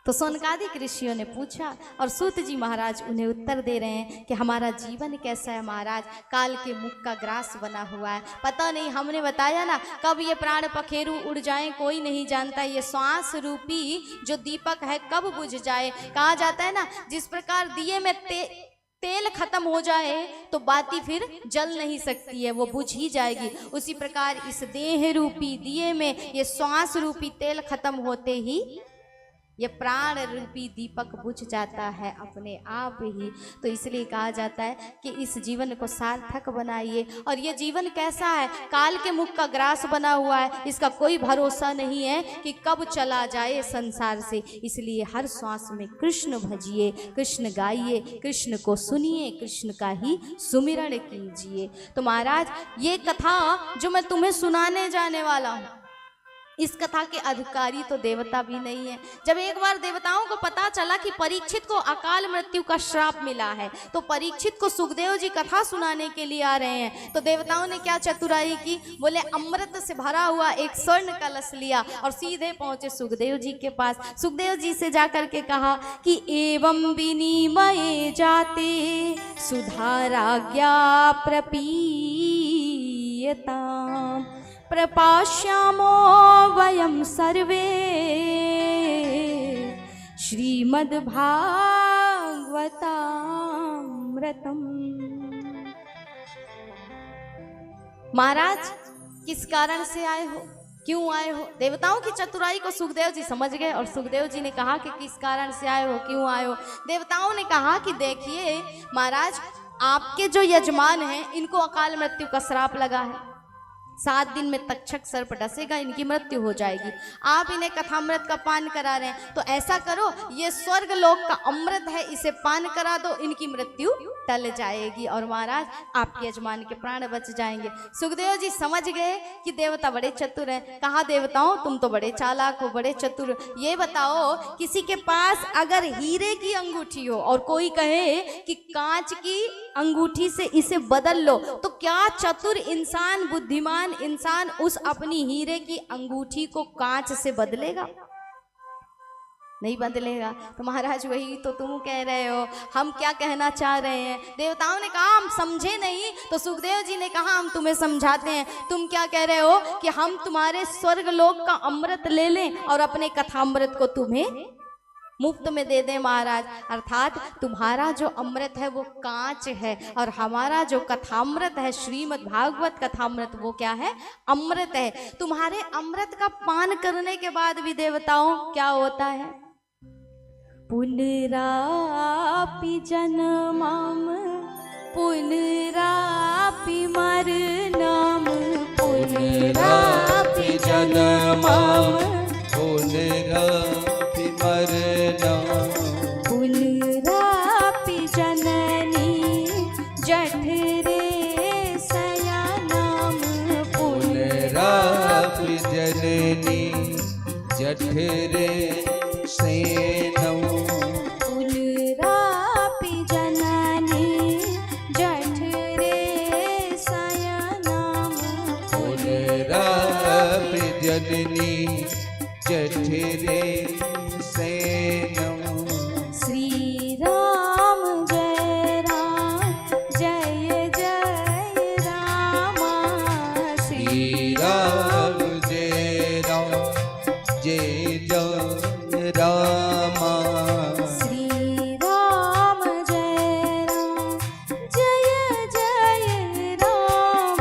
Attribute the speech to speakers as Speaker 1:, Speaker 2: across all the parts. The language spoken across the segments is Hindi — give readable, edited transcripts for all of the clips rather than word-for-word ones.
Speaker 1: तो सौनकादिक ऋषियों ने पूछा और सूत जी महाराज उन्हें उत्तर दे रहे हैं कि हमारा जीवन कैसा है महाराज, काल के मुख का ग्रास बना हुआ है, पता नहीं, हमने बताया ना कब ये प्राण पखेरु उड़ जाए कोई नहीं जानता, ये श्वास रूपी जो दीपक है कब बुझ जाए। कहा जाता है ना जिस प्रकार दिए में तेल खत्म हो जाए तो बाती फिर जल नहीं सकती है, वो बुझ ही जाएगी, उसी प्रकार इस देह रूपी दिए में ये श्वास रूपी तेल खत्म होते ही ये प्राण रूपी दीपक बुझ जाता है अपने आप ही। तो इसलिए कहा जाता है कि इस जीवन को सार्थक बनाइए। और ये जीवन कैसा है, काल के मुख का ग्रास बना हुआ है, इसका कोई भरोसा नहीं है कि कब चला जाए संसार से। इसलिए हर श्वास में कृष्ण भजिए, कृष्ण गाइए, कृष्ण को सुनिए, कृष्ण का ही सुमिरण कीजिए। तो महाराज ये कथा जो मैं तुम्हें सुनाने जाने वाला हूँ, इस कथा के अधिकारी तो देवता भी नहीं है। जब एक बार देवताओं को पता चला कि परीक्षित को अकाल मृत्यु का श्राप मिला है, तो परीक्षित को सुखदेव जी कथा सुनाने के लिए आ रहे हैं। तो देवताओं ने क्या चतुराई की, बोले अमृत से भरा हुआ एक स्वर्ण कलश लिया और सीधे पहुंचे सुखदेव जी के पास। सुखदेव जी से जाकर के कहा कि एवं विनिमये जाते सुधाराज्ञा प्रपीयताम् प्रपाश्यामो वयं सर्वे श्रीमद्भागवतामृतम्। महाराज किस कारण से आए हो, क्यों आए हो? देवताओं की चतुराई को सुखदेव जी समझ गए और सुखदेव जी ने कहा कि किस कारण से आए हो, क्यों आए हो? देवताओं ने कहा कि देखिए महाराज, आपके जो यजमान हैं इनको अकाल मृत्यु का श्राप लगा है, 7 दिन में तक्षक सर्प डसेगा, इनकी मृत्यु हो जाएगी। आप इन्हें कथामृत का पान करा रहे हैं, तो ऐसा करो ये स्वर्ग लोक का अमृत है, इसे पान करा दो, इनकी मृत्यु टल जाएगी और महाराज आपके यजमान के प्राण बच जाएंगे। सुखदेव जी समझ गए कि देवता बड़े चतुर हैं। कहा देवताओं तुम तो बड़े चालाक हो, बड़े चतुर, ये बताओ किसी के पास अगर हीरे की अंगूठी हो और कोई कहे कि कांच की अंगूठी से इसे बदल लो, तो क्या चतुर इंसान, बुद्धिमान इंसान उस अपनी हीरे की अंगूठी को कांच से बदलेगा? नहीं बदलेगा। तो महाराज वही तो तुम कह रहे हो, हम क्या कहना चाह रहे हैं? देवताओं ने कहा हम समझे नहीं, तो सुखदेव जी ने कहा हम तुम्हें समझाते हैं। तुम क्या कह रहे हो कि हम तुम्हारे स्वर्ग लोक का अमृत ले लें और अपने कथामृत को तुम्हें मुफ्त में दे दें महाराज। अर्थात तुम्हारा जो अमृत है वो कांच है और हमारा जो कथामृत है श्रीमद् भागवत कथामृत वो क्या है? अमृत है। तुम्हारे अमृत का पान करने के बाद भी देवताओं क्या होता है? पुनरापि जन्मम् पुनरापि मरणम् पुनरापि जन्मम् पुनरापि मरणम् पुनरापि जननी जठरे शयनम् पुनरापि जननी जठरे शयनम् पुनरापि जननी जठरे शयनम् पुनरापि जननी जठरे शयनम्। श्री राम जय राम जय जय राम श्री राम जय राम जय जय राम श्री राम जय राम जय जय राम।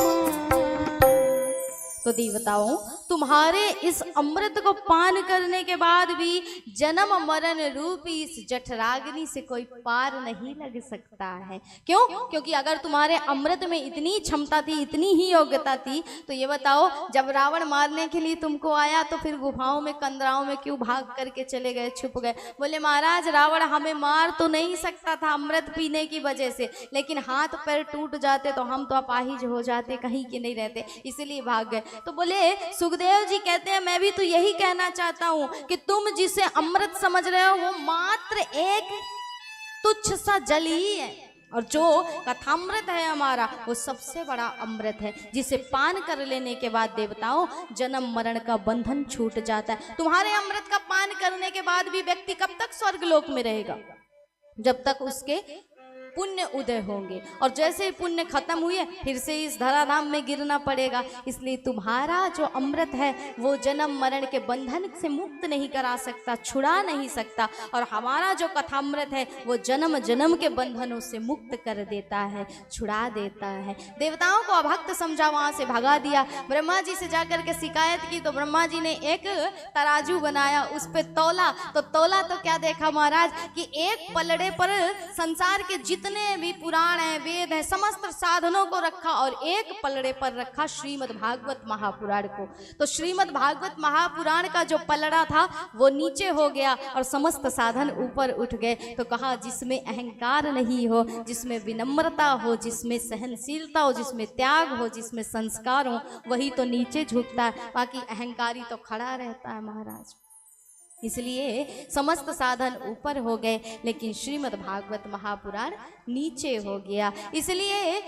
Speaker 1: तो देवताओं तुम्हारे इस अमृत को पान करने के बाद भी जन्म मरण रूपी इस जठराग्नि से कोई पार नहीं लग सकता है। क्यों? क्योंकि अगर तुम्हारे अमृत में इतनी क्षमता थी, इतनी ही योग्यता थी, तो ये बताओ जब रावण मारने के लिए तुमको आया तो फिर गुफाओं में कंदराओं में क्यों भाग करके चले गए, छुप गए? बोले महाराज रावण हमें मार तो नहीं सकता था अमृत पीने की वजह से, लेकिन हाथ पैर टूट जाते तो हम तो अपाहिज हो जाते, कहीं के नहीं रहते, इसलिए भाग गए। तो बोले सुखदेव जी कहते हैं मैं भी तो यही कहना चाहता हूं कि तुम जिसे अमृत समझ रहे हो वो मात्र एक तुच्छ सा जल ही है, और जो कथामृत है हमारा वो सबसे बड़ा अमृत है, जिसे पान कर लेने के बाद देवताओं जन्म मरण का बंधन छूट जाता है। तुम्हारे अमृत का पान करने के बाद भी व्यक्ति कब तक स्वर्गलोक में रहेगा? जब तक उसके पुण्य उदय होंगे, और जैसे ही पुण्य खत्म हुए फिर से इस धराधाम में गिरना पड़ेगा। इसलिए तुम्हारा जो अमृत है वो जन्म मरण के बंधन से मुक्त नहीं करा सकता, छुड़ा नहीं सकता, और हमारा जो कथामृत है वो जन्म जन्म के बंधनों से मुक्त कर देता है, छुड़ा देता है। देवताओं को अभक्त समझा, वहां से भगा दिया। ब्रह्मा जी से जाकर के शिकायत की तो ब्रह्मा जी ने एक तराजू बनाया, उस पर तौला तो क्या देखा महाराज कि एक पलड़े पर संसार के जितने भी पुराण हैं, वेद हैं, समस्त साधनों को रखा और एक पलड़े पर रखा श्रीमद् भागवत महापुराण को। तो श्रीमद् भागवत महापुराण का जो पलड़ा था वो नीचे हो गया और समस्त साधन ऊपर उठ गए। तो कहा जिसमें अहंकार नहीं हो, जिसमें विनम्रता हो, जिसमें सहनशीलता हो, जिसमें त्याग हो, जिसमें संस्कार हो, वही तो नीचे झुकता है, बाकी अहंकारी तो खड़ा रहता है महाराज। इसलिए समस्त साधन ऊपर हो गए लेकिन श्रीमद् भागवत महापुराण नीचे हो गया। इसलिए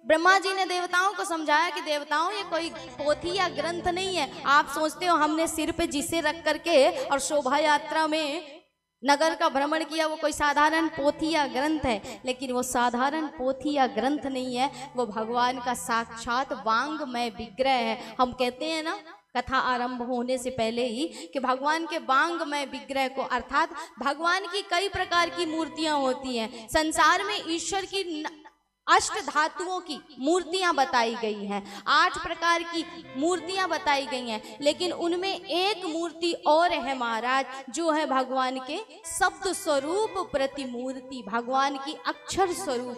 Speaker 1: ब्रह्मा जी ने देवताओं को समझाया कि देवताओं ये कोई पोथी या ग्रंथ नहीं है। आप सोचते हो हमने सिर पे जिसे रख करके और शोभा यात्रा में नगर का भ्रमण किया वो कोई साधारण पोथी या ग्रंथ है, लेकिन वो साधारण पोथी या ग्रंथ नहीं है, वो भगवान का साक्षात वांगमय विग्रह है। हम कहते हैं ना कथा आरंभ होने से पहले ही कि भगवान के वांगमय विग्रह को, अर्थात भगवान की कई प्रकार की मूर्तियां होती हैं। संसार में ईश्वर की 8 धातुओं की मूर्तियां बताई गई हैं, 8 प्रकार की मूर्तियां बताई गई हैं, लेकिन उनमें एक मूर्ति और है महाराज, जो है भगवान के शब्द स्वरूप प्रतिमूर्ति, भगवान की अक्षर स्वरूप